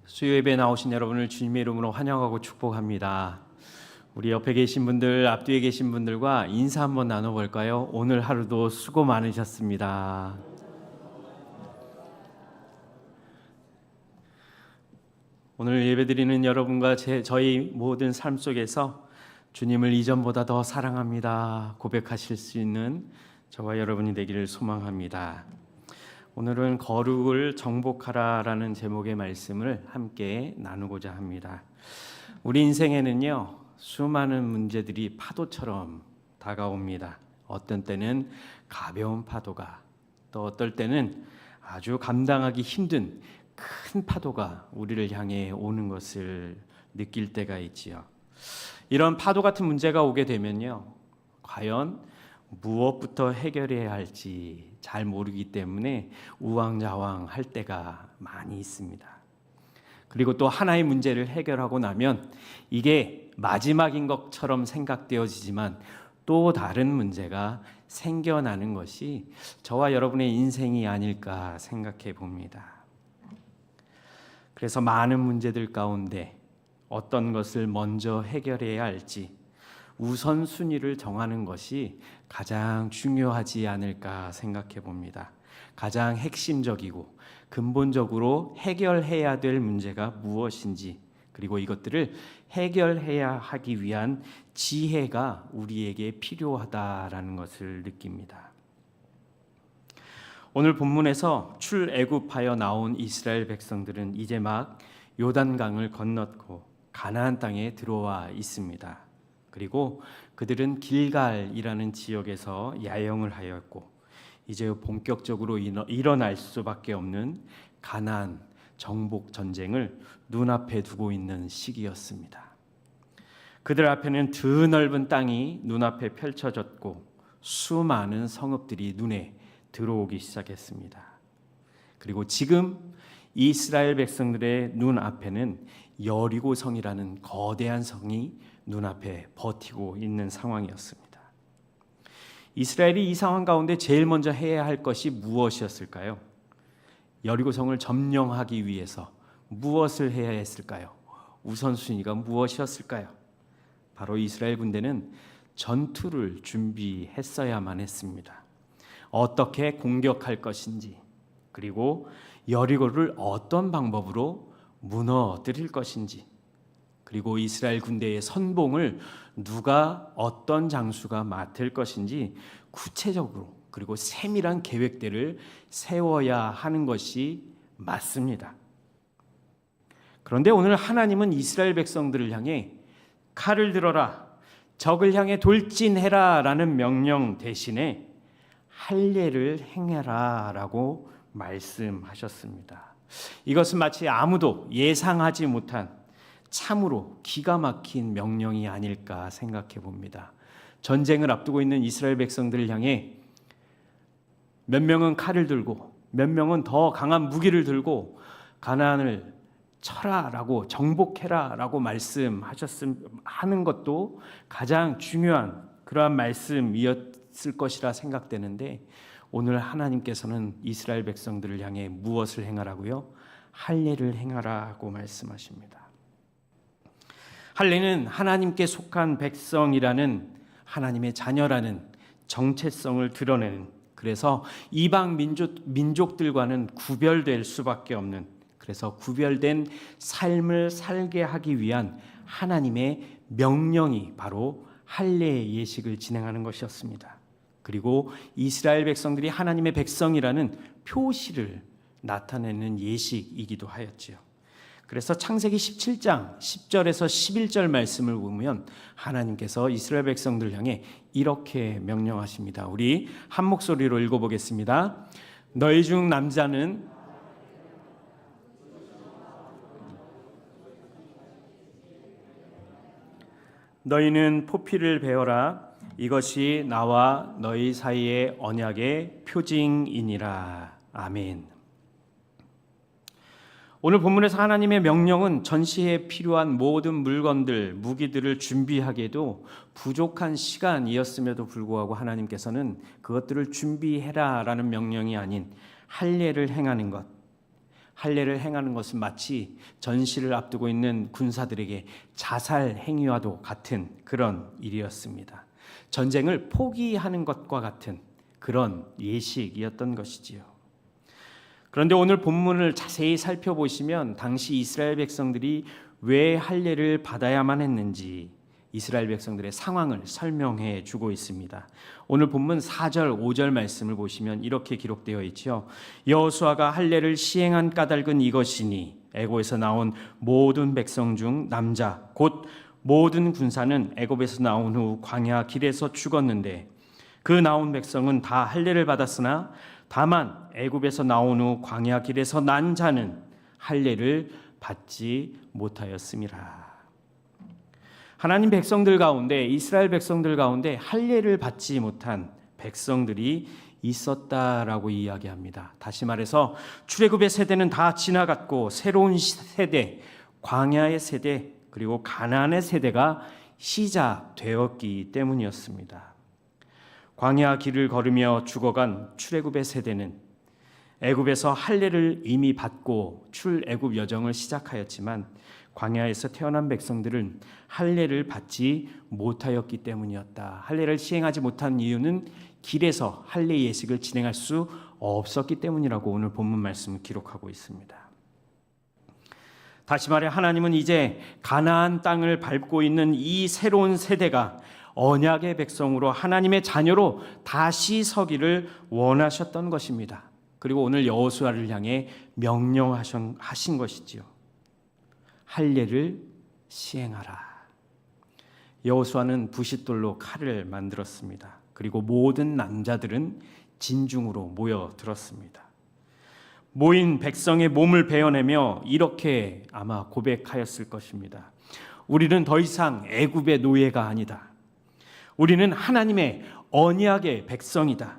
수요예배 나오신 여러분을 주님의 이름으로 환영하고 축복합니다. 우리 옆에 계신 분들, 앞뒤에 계신 분들과 인사 한번 나눠볼까요? 오늘 하루도 수고 많으셨습니다. 오늘 예배드리는 여러분과 저희 모든 삶 속에서 주님을 이전보다 더 사랑합니다 고백하실 수 있는 저와 여러분이 되기를 소망합니다. 오늘은 거룩을 정복하라라는 제목의 말씀을 함께 나누고자 합니다. 우리 인생에는요, 수많은 문제들이 파도처럼 다가옵니다. 어떤 때는 가벼운 파도가, 또 어떨 때는 아주 감당하기 힘든 큰 파도가 우리를 향해 오는 것을 느낄 때가 있지요. 이런 파도 같은 문제가 오게 되면요, 과연 무엇부터 해결해야 할지 잘 모르기 때문에 우왕좌왕할 때가 많이 있습니다. 그리고 또 하나의 문제를 해결하고 나면 이게 마지막인 것처럼 생각되어지지만 또 다른 문제가 생겨나는 것이 저와 여러분의 인생이 아닐까 생각해 봅니다. 그래서 많은 문제들 가운데 어떤 것을 먼저 해결해야 할지 우선순위를 정하는 것이 가장 중요하지 않을까 생각해 봅니다. 가장 핵심적이고 근본적으로 해결해야 될 문제가 무엇인지, 그리고 이것들을 해결해야 하기 위한 지혜가 우리에게 필요하다라는 것을 느낍니다. 오늘 본문에서 출애굽하여 나온 이스라엘 백성들은 이제 막 요단강을 건넜고 가나안 땅에 들어와 있습니다. 그리고 그들은 길갈이라는 지역에서 야영을 하였고 이제 본격적으로 일어날 수밖에 없는 가나안 정복 전쟁을 눈앞에 두고 있는 시기였습니다. 그들 앞에는 드넓은 땅이 눈앞에 펼쳐졌고 수많은 성읍들이 눈에 들어오기 시작했습니다. 그리고 지금 이스라엘 백성들의 눈앞에는 여리고성이라는 거대한 성이 눈앞에 버티고 있는 상황이었습니다. 이스라엘이 이 상황 가운데 제일 먼저 해야 할 것이 무엇이었을까요? 여리고성을 점령하기 위해서 무엇을 해야 했을까요? 우선순위가 무엇이었을까요? 바로 이스라엘 군대는 전투를 준비했어야만 했습니다. 어떻게 공격할 것인지, 그리고 여리고를 어떤 방법으로 무너뜨릴 것인지, 그리고 이스라엘 군대의 선봉을 누가 어떤 장수가 맡을 것인지 구체적으로 그리고 세밀한 계획들을 세워야 하는 것이 맞습니다. 그런데 오늘 하나님은 이스라엘 백성들을 향해 칼을 들어라, 적을 향해 돌진해라 라는 명령 대신에 할례를 행해라 라고 말씀하셨습니다. 이것은 마치 아무도 예상하지 못한 참으로 기가 막힌 명령이 아닐까 생각해 봅니다. 전쟁을 앞두고 있는 이스라엘 백성들을 향해 몇 명은 칼을 들고 몇 명은 더 강한 무기를 들고 가나안을 쳐라라고 정복해라라고 말씀하는 것도 가장 중요한 그러한 말씀이었을 것이라 생각되는데, 오늘 하나님께서는 이스라엘 백성들을 향해 무엇을 행하라고요? 할례를 행하라고 말씀하십니다. 할례는 하나님께 속한 백성이라는, 하나님의 자녀라는 정체성을 드러내는, 그래서 이방 민족들과는 구별될 수밖에 없는, 그래서 구별된 삶을 살게 하기 위한 하나님의 명령이 바로 할례 예식을 진행하는 것이었습니다. 그리고 이스라엘 백성들이 하나님의 백성이라는 표시를 나타내는 예식이기도 하였지요. 그래서 창세기 17장 10절에서 11절 말씀을 보면 하나님께서 이스라엘 백성들을 향해 이렇게 명령하십니다. 우리 한 목소리로 읽어보겠습니다. 너희 중 남자는 너희는 포피를 베어라. 이것이 나와 너희 사이의 언약의 표징이니라. 아멘. 오늘 본문에서 하나님의 명령은 전시에 필요한 모든 물건들, 무기들을 준비하기에도 부족한 시간이었음에도 불구하고 하나님께서는 그것들을 준비해라라는 명령이 아닌 할례를 행하는 것, 할례를 행하는 것은 마치 전시를 앞두고 있는 군사들에게 자살 행위와도 같은 그런 일이었습니다. 전쟁을 포기하는 것과 같은 그런 예식이었던 것이지요. 그런데 오늘 본문을 자세히 살펴보시면 당시 이스라엘 백성들이 왜 할례를 받아야만 했는지 이스라엘 백성들의 상황을 설명해 주고 있습니다. 오늘 본문 4절, 5절 말씀을 보시면 이렇게 기록되어 있죠. 여호수아가 할례를 시행한 까닭은 이것이니 애굽에서 나온 모든 백성 중 남자 곧 모든 군사는 애굽에서 나온 후 광야 길에서 죽었는데 그 나온 백성은 다 할례를 받았으나 다만 애굽에서 나온 후 광야 길에서 난 자는 할례를 받지 못하였음이라. 하나님 백성들 가운데, 이스라엘 백성들 가운데 할례를 받지 못한 백성들이 있었다라고 이야기합니다. 다시 말해서 출애굽의 세대는 다 지나갔고 새로운 세대, 광야의 세대, 그리고 가나안의 세대가 시작되었기 때문이었습니다. 광야 길을 걸으며 죽어간 출애굽의 세대는 애굽에서 할례를 이미 받고 출애굽 여정을 시작하였지만 광야에서 태어난 백성들은 할례를 받지 못하였기 때문이었다. 할례를 시행하지 못한 이유는 길에서 할례 예식을 진행할 수 없었기 때문이라고 오늘 본문 말씀을 기록하고 있습니다. 다시 말해 하나님은 이제 가나안 땅을 밟고 있는 이 새로운 세대가 언약의 백성으로 하나님의 자녀로 다시 서기를 원하셨던 것입니다. 그리고 오늘 여호수아를 향해 명령하신 것이지요. 할례를 시행하라. 여호수아는 부싯돌로 칼을 만들었습니다. 그리고 모든 남자들은 진중으로 모여들었습니다. 모인 백성의 몸을 베어내며 이렇게 아마 고백하였을 것입니다. 우리는 더 이상 애굽의 노예가 아니다. 우리는 하나님의 언약의 백성이다.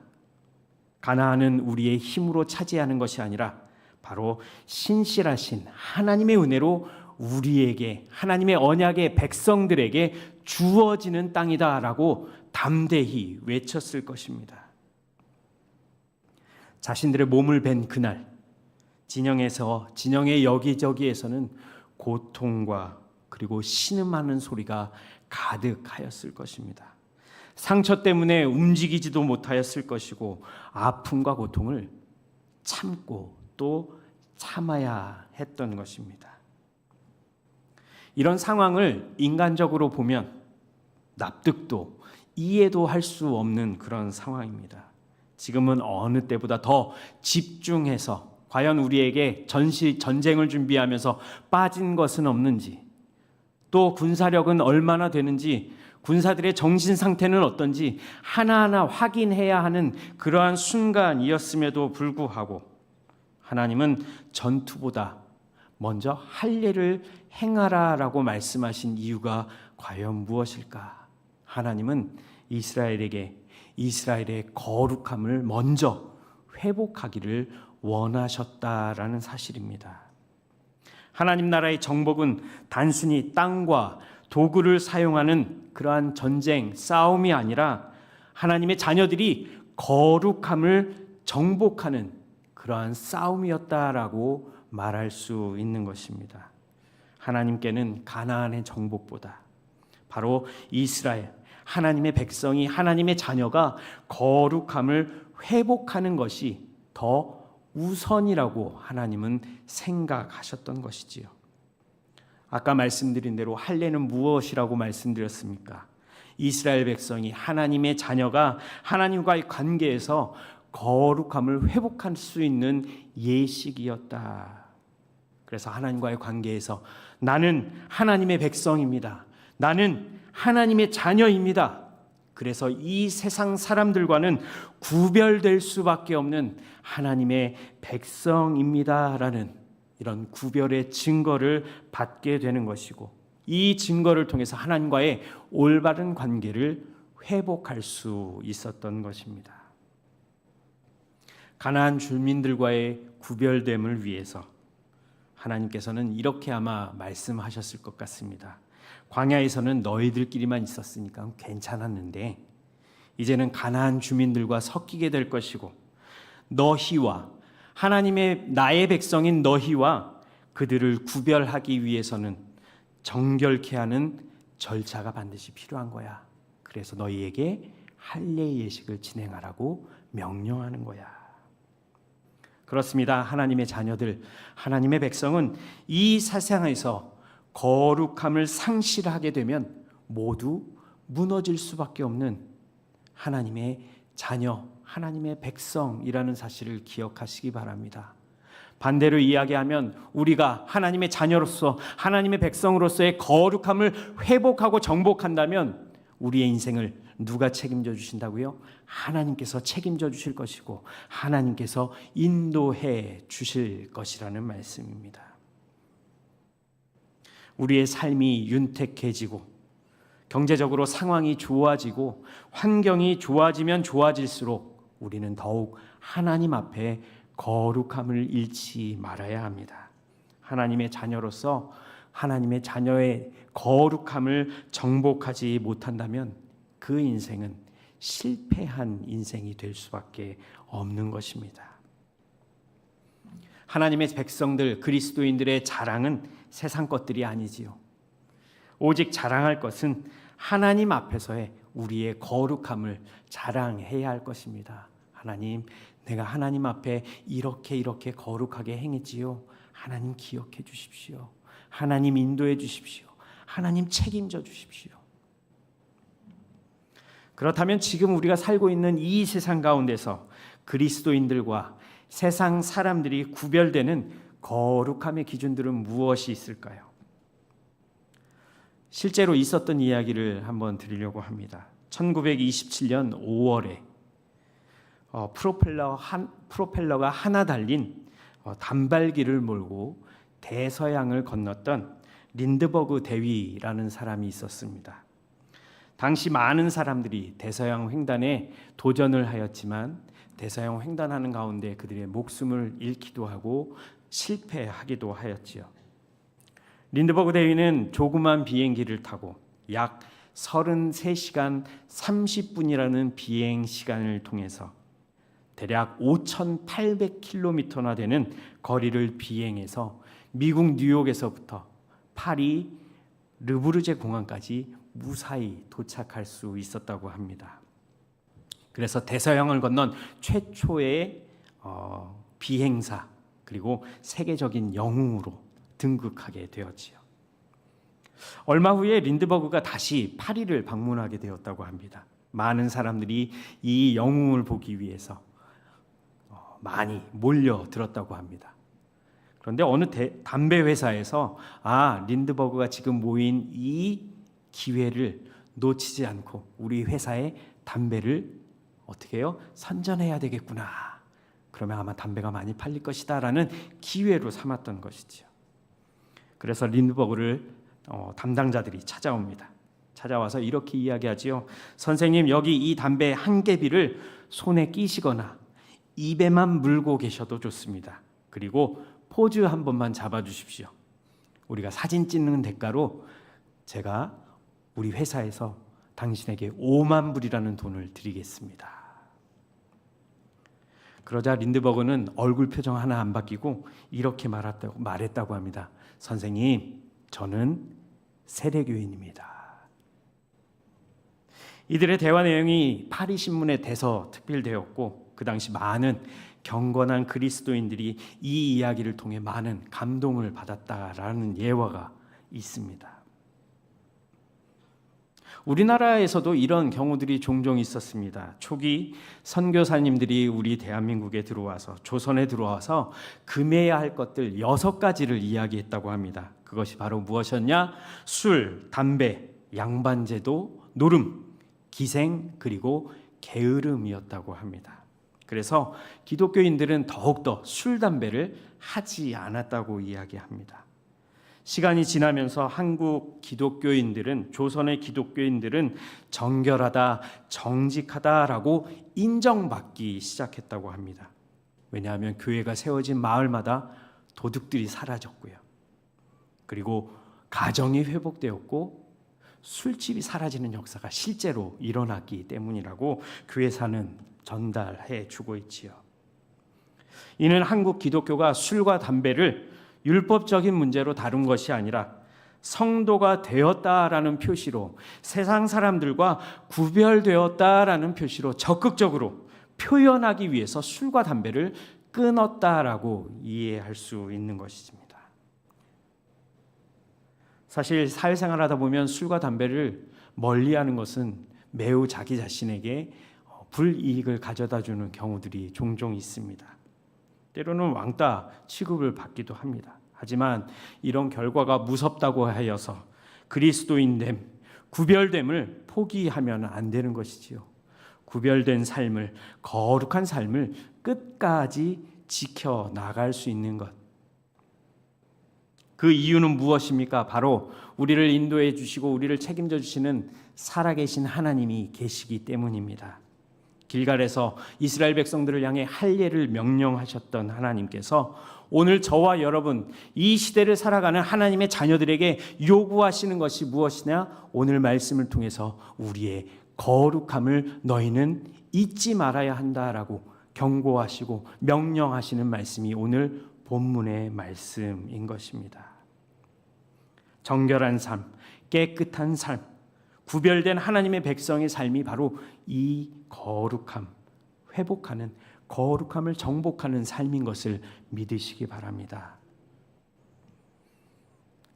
가나안은 우리의 힘으로 차지하는 것이 아니라 바로 신실하신 하나님의 은혜로 우리에게, 하나님의 언약의 백성들에게 주어지는 땅이다라고 담대히 외쳤을 것입니다. 자신들의 몸을 벤 그날 진영의 여기저기에서는 고통과 그리고 신음하는 소리가 가득하였을 것입니다. 상처 때문에 움직이지도 못하였을 것이고 아픔과 고통을 참고 또 참아야 했던 것입니다. 이런 상황을 인간적으로 보면 납득도 이해도 할 수 없는 그런 상황입니다. 지금은 어느 때보다 더 집중해서 과연 우리에게 전쟁을 준비하면서 빠진 것은 없는지, 또 군사력은 얼마나 되는지, 군사들의 정신 상태는 어떤지 하나하나 확인해야 하는 그러한 순간이었음에도 불구하고 하나님은 전투보다 먼저 할례를 행하라라고 말씀하신 이유가 과연 무엇일까? 하나님은 이스라엘의 거룩함을 먼저 회복하기를 원하셨다라는 사실입니다. 하나님 나라의 정복은 단순히 땅과 도구를 사용하는 그러한 전쟁, 싸움이 아니라 하나님의 자녀들이 거룩함을 정복하는 그러한 싸움이었다라고 말할 수 있는 것입니다. 하나님께는 가나안의 정복보다 바로 이스라엘, 하나님의 백성이, 하나님의 자녀가 거룩함을 회복하는 것이 더 우선이라고 하나님은 생각하셨던 것이지요. 아까 말씀드린 대로 할례는 무엇이라고 말씀드렸습니까? 이스라엘 백성이, 하나님의 자녀가 하나님과의 관계에서 거룩함을 회복할 수 있는 예식이었다. 그래서 하나님과의 관계에서 나는 하나님의 백성입니다. 나는 하나님의 자녀입니다. 그래서 이 세상 사람들과는 구별될 수밖에 없는 하나님의 백성입니다라는 이런 구별의 증거를 받게 되는 것이고, 이 증거를 통해서 하나님과의 올바른 관계를 회복할 수 있었던 것입니다. 가나안 주민들과의 구별됨을 위해서 하나님께서는 이렇게 아마 말씀하셨을 것 같습니다. 광야에서는 너희들끼리만 있었으니까 괜찮았는데 이제는 가나안 주민들과 섞이게 될 것이고 너희와 하나님의 나의 백성인 너희와 그들을 구별하기 위해서는 정결케 하는 절차가 반드시 필요한 거야. 그래서 너희에게 할례 예식을 진행하라고 명령하는 거야. 그렇습니다. 하나님의 자녀들, 하나님의 백성은 이 세상에서 거룩함을 상실하게 되면 모두 무너질 수밖에 없는 하나님의 자녀, 하나님의 백성이라는 사실을 기억하시기 바랍니다. 반대로 이야기하면 우리가 하나님의 자녀로서 하나님의 백성으로서의 거룩함을 회복하고 정복한다면 우리의 인생을 누가 책임져 주신다고요? 하나님께서 책임져 주실 것이고 하나님께서 인도해 주실 것이라는 말씀입니다. 우리의 삶이 윤택해지고 경제적으로 상황이 좋아지고 환경이 좋아지면 좋아질수록 우리는 더욱 하나님 앞에 거룩함을 잃지 말아야 합니다. 하나님의 자녀로서 하나님의 자녀의 거룩함을 정복하지 못한다면 그 인생은 실패한 인생이 될 수밖에 없는 것입니다. 하나님의 백성들, 그리스도인들의 자랑은 세상 것들이 아니지요. 오직 자랑할 것은 하나님 앞에서의 우리의 거룩함을 자랑해야 할 것입니다. 하나님, 내가 하나님 앞에 이렇게 거룩하게 행했지요. 하나님 기억해 주십시오. 하나님 인도해 주십시오. 하나님 책임져 주십시오. 그렇다면 지금 우리가 살고 있는 이 세상 가운데서 그리스도인들과 세상 사람들이 구별되는 거룩함의 기준들은 무엇이 있을까요? 실제로 있었던 이야기를 한번 드리려고 합니다. 1927년 5월에 프로펠러가 하나 달린 단발기를 몰고 대서양을 건넜던 린드버그 대위라는 사람이 있었습니다. 당시 많은 사람들이 대서양 횡단에 도전을 하였지만 대서양 횡단하는 가운데 그들의 목숨을 잃기도 하고 실패하기도 하였지요. 린드버그 대위는 조그만 비행기를 타고 약 33시간 30분이라는 비행 시간을 통해서 대략 5,800km나 되는 거리를 비행해서 미국 뉴욕에서부터 파리 르브르제 공항까지 무사히 도착할 수 있었다고 합니다. 그래서 대서양을 건넌 최초의 비행사 그리고 세계적인 영웅으로 등극하게 되었지요. 얼마 후에 린드버그가 다시 파리를 방문하게 되었다고 합니다. 많은 사람들이 이 영웅을 보기 위해서 많이 몰려들었다고 합니다. 그런데 어느 담배 회사에서 린드버그가 지금 모인 이 기회를 놓치지 않고 우리 회사에 담배를 어떻게 해요? 선전해야 되겠구나. 그러면 아마 담배가 많이 팔릴 것이다 라는 기회로 삼았던 것이죠. 그래서 린드버그를 담당자들이 찾아옵니다. 찾아와서 이렇게 이야기하지요. 선생님, 여기 이 담배 한 개비를 손에 끼시거나 입에만 물고 계셔도 좋습니다. 그리고 포즈 한 번만 잡아주십시오. 우리가 사진 찍는 대가로 제가 우리 회사에서 당신에게 5만 불이라는 돈을 드리겠습니다. 그러자 린드버그는 얼굴 표정 하나 안 바뀌고 이렇게 말했다고 합니다. 선생님, 저는 세례교인입니다. 이들의 대화 내용이 파리 신문에 대서 특필되었고 그 당시 많은 경건한 그리스도인들이 이 이야기를 통해 많은 감동을 받았다라는 예화가 있습니다. 우리나라에서도 이런 경우들이 종종 있었습니다. 초기 선교사님들이 우리 대한민국에 들어와서 조선에 들어와서 금해야 할 것들 6가지를 이야기했다고 합니다. 그것이 바로 무엇이었냐? 술, 담배, 양반제도, 노름, 기생, 그리고 게으름이었다고 합니다. 그래서 기독교인들은 더욱더 술, 담배를 하지 않았다고 이야기합니다. 시간이 지나면서 한국 기독교인들은, 조선의 기독교인들은 정결하다, 정직하다라고 인정받기 시작했다고 합니다. 왜냐하면 교회가 세워진 마을마다 도둑들이 사라졌고요. 그리고 가정이 회복되었고 술집이 사라지는 역사가 실제로 일어났기 때문이라고 교회사는 전달해 주고 있지요. 이는 한국 기독교가 술과 담배를 율법적인 문제로 다룬 것이 아니라 성도가 되었다라는 표시로, 세상 사람들과 구별되었다라는 표시로 적극적으로 표현하기 위해서 술과 담배를 끊었다라고 이해할 수 있는 것입니다. 사실 사회생활하다 보면 술과 담배를 멀리하는 것은 매우 자기 자신에게 불이익을 가져다주는 경우들이 종종 있습니다. 때로는 왕따 취급을 받기도 합니다. 하지만 이런 결과가 무섭다고 하여서 그리스도인됨, 구별됨을 포기하면 안 되는 것이지요. 구별된 삶을, 거룩한 삶을 끝까지 지켜나갈 수 있는 것. 그 이유는 무엇입니까? 바로 우리를 인도해 주시고 우리를 책임져 주시는 살아계신 하나님이 계시기 때문입니다. 길갈에서 이스라엘 백성들을 향해 할례를 명령하셨던 하나님께서 오늘 저와 여러분, 이 시대를 살아가는 하나님의 자녀들에게 요구하시는 것이 무엇이냐? 오늘 말씀을 통해서 우리의 거룩함을 너희는 잊지 말아야 한다라고 경고하시고 명령하시는 말씀이 오늘 본문의 말씀인 것입니다. 정결한 삶, 깨끗한 삶, 구별된 하나님의 백성의 삶이 바로 이 거룩함, 회복하는, 거룩함을 정복하는 삶인 것을 믿으시기 바랍니다.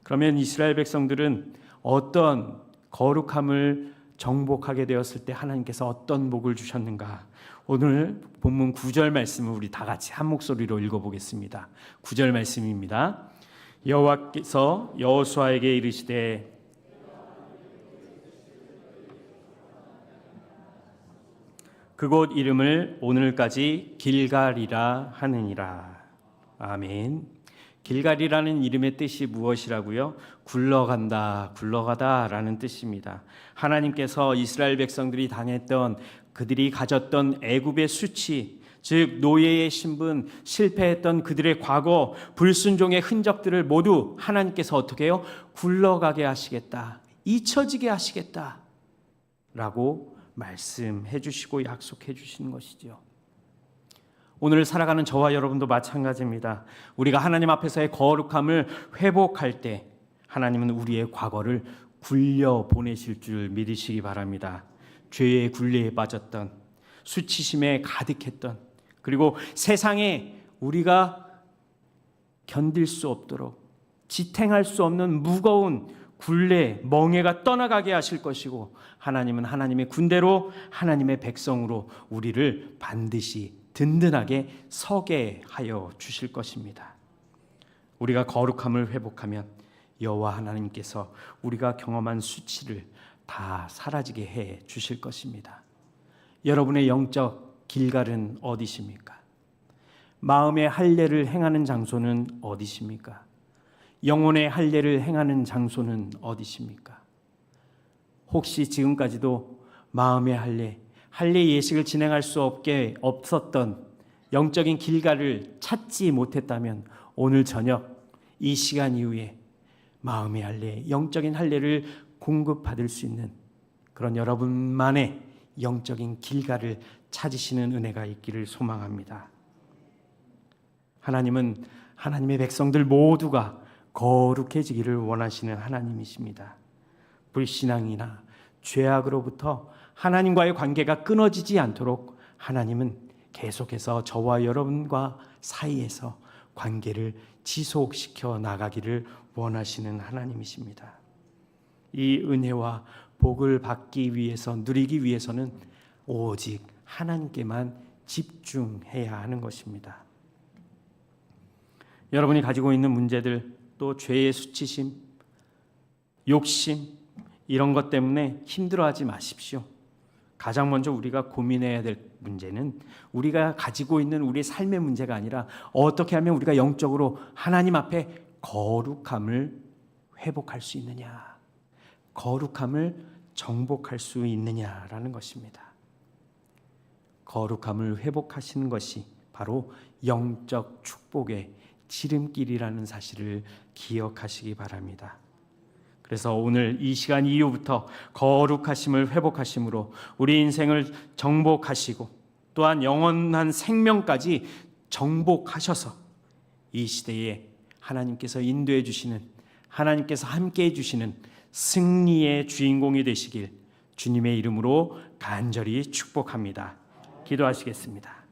그러면 이스라엘 백성들은 어떤 거룩함을 정복하게 되었을 때 하나님께서 어떤 복을 주셨는가? 오늘 본문 9절 말씀을 우리 다 같이 한 목소리로 읽어보겠습니다. 9절 말씀입니다. 여호와께서 여호수아에게 이르시되 그곳 이름을 오늘까지 길갈이라 하느니라. 아멘. 길갈이라는 이름의 뜻이 무엇이라고요? 굴러간다, 굴러가다라는 뜻입니다. 하나님께서 이스라엘 백성들이 당했던, 그들이 가졌던 애굽의 수치, 즉 노예의 신분, 실패했던 그들의 과거, 불순종의 흔적들을 모두 하나님께서 어떻게 해요? 굴러가게 하시겠다, 잊혀지게 하시겠다 라고 말씀해 주시고 약속해 주시는 것이죠. 오늘 살아가는 저와 여러분도 마찬가지입니다. 우리가 하나님 앞에서의 거룩함을 회복할 때 하나님은 우리의 과거를 굴려 보내실 줄 믿으시기 바랍니다. 죄의 굴레에 빠졌던, 수치심에 가득했던, 그리고 세상에 우리가 견딜 수 없도록 지탱할 수 없는 무거운 굴레, 멍에가 떠나가게 하실 것이고, 하나님은 하나님의 군대로, 하나님의 백성으로 우리를 반드시 든든하게 서게 하여 주실 것입니다. 우리가 거룩함을 회복하면 여호와 하나님께서 우리가 경험한 수치를 다 사라지게 해 주실 것입니다. 여러분의 영적 길갈은 어디십니까? 마음의 할례를 행하는 장소는 어디십니까? 영혼의 할례를 행하는 장소는 어디십니까? 혹시 지금까지도 마음의 할례 예식을 진행할 수 없었던 영적인 길갈을 찾지 못했다면 오늘 저녁 이 시간 이후에 마음의 할례, 영적인 할례를 공급받을 수 있는 그런 여러분만의 영적인 길갈을 찾으시는 은혜가 있기를 소망합니다. 하나님은 하나님의 백성들 모두가 거룩해지기를 원하시는 하나님이십니다. 불신앙이나 죄악으로부터 하나님과의 관계가 끊어지지 않도록 하나님은 계속해서 저와 여러분과 사이에서 관계를 지속시켜 나가기를 원하시는 하나님이십니다. 이 은혜와 복을 받기 위해서, 누리기 위해서는 오직 하나님께만 집중해야 하는 것입니다. 여러분이 가지고 있는 문제들, 또 죄의 수치심, 욕심, 이런 것 때문에 힘들어하지 마십시오. 가장 먼저 우리가 고민해야 될 문제는 우리가 가지고 있는 우리의 삶의 문제가 아니라 어떻게 하면 우리가 영적으로 하나님 앞에 거룩함을 회복할 수 있느냐, 거룩함을 정복할 수 있느냐라는 것입니다. 거룩함을 회복하시는 것이 바로 영적 축복의 지름길이라는 사실을 기억하시기 바랍니다. 그래서 오늘 이 시간 이후부터 거룩하심을 회복하심으로 우리 인생을 정복하시고 또한 영원한 생명까지 정복하셔서 이 시대에 하나님께서 인도해 주시는, 하나님께서 함께해 주시는 승리의 주인공이 되시길 주님의 이름으로 간절히 축복합니다. 기도하시겠습니다.